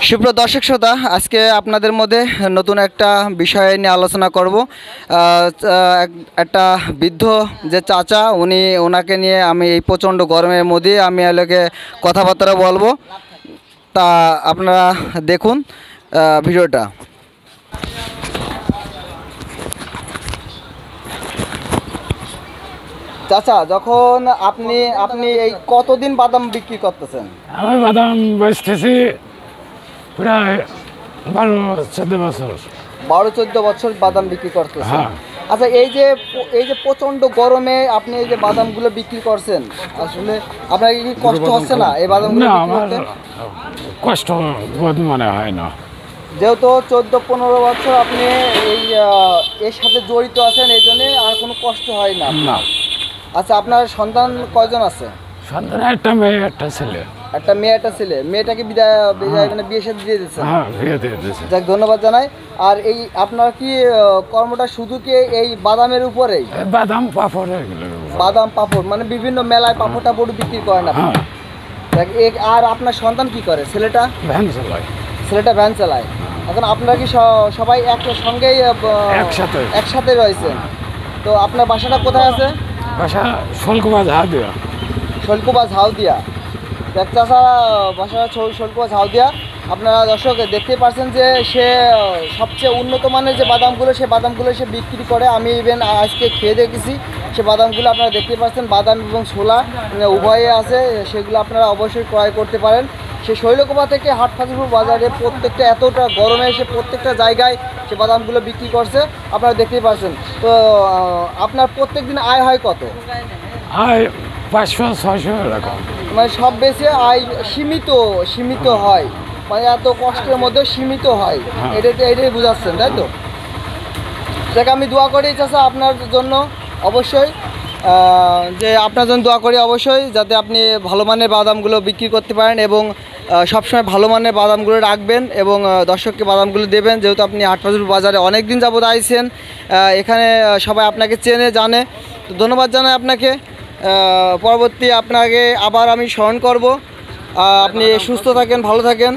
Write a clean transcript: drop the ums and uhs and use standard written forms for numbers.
সুপ্রিয় দর্শক শ্রোতা, আজকে আপনাদের মধ্যে নতুন একটা বিষয় নিয়ে আলোচনা করব। একটা বৃদ্ধ যে চাচা, ওনাকে নিয়ে আমি এই প্রচণ্ড গরমের মধ্যে আমি এলাকে কথাবার্তা বলবো। তা আপনারা দেখুন ভিডিওটা। চাচা, যখন আপনি এই কতদিন বাদাম বিক্রি করতেছেন? আমি বাদাম বেচতেছি প্রায় 12-14 বছর। 12-14 বছর বাদাম বিক্রি করতেছেন। হ্যাঁ। আচ্ছা, এই যে প্রচন্ড গরমে আপনি এই যে বাদামগুলো বিক্রি করছেন, আসলে আপনার কি কষ্ট হচ্ছে না এই বাদামগুলো না, বিক্রি আমার করতে? কষ্ট বোধ মনে হয় না। যেহেতু 14-15 বছর আপনি এর সাথে জড়িত আছেন, এই জন্যে আর কোনো কষ্ট হয় না। না। আচ্ছা, আপনার সন্তান কয়জন আছে? সন্তান একটা মেয়ে, একটা ছেলে। একটা মেয়ে, একটা ছেলে। মেয়েটাকে মানে বিয়ে সাথে দিয়ে দিচ্ছেন? হ্যাঁ, বিয়ে দিয়ে দিয়েছে। যাক, ধন্যবাদ জানাই। আর এই আপনার কি কর্মটা শুধু কি এই বাদামের উপরেই? বাদাম পাপড় এগুলো। বাদাম পাপড় মানে বিভিন্ন মেলায় পাপড় টাপড় বিক্রি করেন আপনি? হ্যাঁ। দেখ, আর আপনার সন্তান কি করে? ছেলেটা? ভ্যান চালায়। ছেলেটা ভ্যান চালায়। এখন আপনারা কি সবাই একসঙ্গেই একসাথে রয়েছেন? তো আপনার বাসাটা কোথায় আছে? বাসা শোলকুমা ঝাউদিয়া। শোলকুপা ঝাউদিয়া। দেখ চাষা, বাসা শোলকুপা ঝাউদিয়া। আপনারা দর্শক দেখতেই পাচ্ছেন যে সে সবচেয়ে উন্নত মানের যে বাদামগুলো, সে বাদামগুলো সে বিক্রি করে। আমি ইভেন আজকে খেয়ে দেখেছি সে বাদামগুলো। আপনারা দেখতেই পাচ্ছেন বাদাম এবং ছোলা উভয়ে আছে, সেগুলো আপনারা অবশ্যই ক্রয় করতে পারেন। সে শৈলকুপা থেকে হাটফাজিপুর বাজারে প্রত্যেকটা এতটা গরমে এসে প্রত্যেকটা জায়গায় সে বাদামগুলো বিক্রি করছে, আপনারা দেখতেই পাচ্ছেন। তো আপনার প্রত্যেক দিন আয় হয় কত? আয় 500-600 এরকম। মানে সব বেশি আয় সীমিত হয়, মানে এত কষ্টের মধ্যে সীমিত হয়। এটাই বুঝাচ্ছেন, তাই তো? যাকে আমি দোয়া করি চাচা আপনার জন্য, অবশ্যই যে আপনার জন্য দোয়া করি অবশ্যই, যাতে আপনি ভালো মানের বাদামগুলো বিক্রি করতে পারেন এবং সবসময় ভালো মানের বাদামগুলো রাখবেন এবং দর্শককে বাদামগুলো দেবেন। যেহেতু আপনি হাটফাজিপুর বাজারে অনেক দিন যাবত আইছেন, এখানে সবাই আপনাকে চেনে জানে। তো ধন্যবাদ জানাই আপনাকে। পরবর্তী আপনাকে আবার আমি স্মরণ করব। আপনি সুস্থ থাকেন, ভালো থাকেন।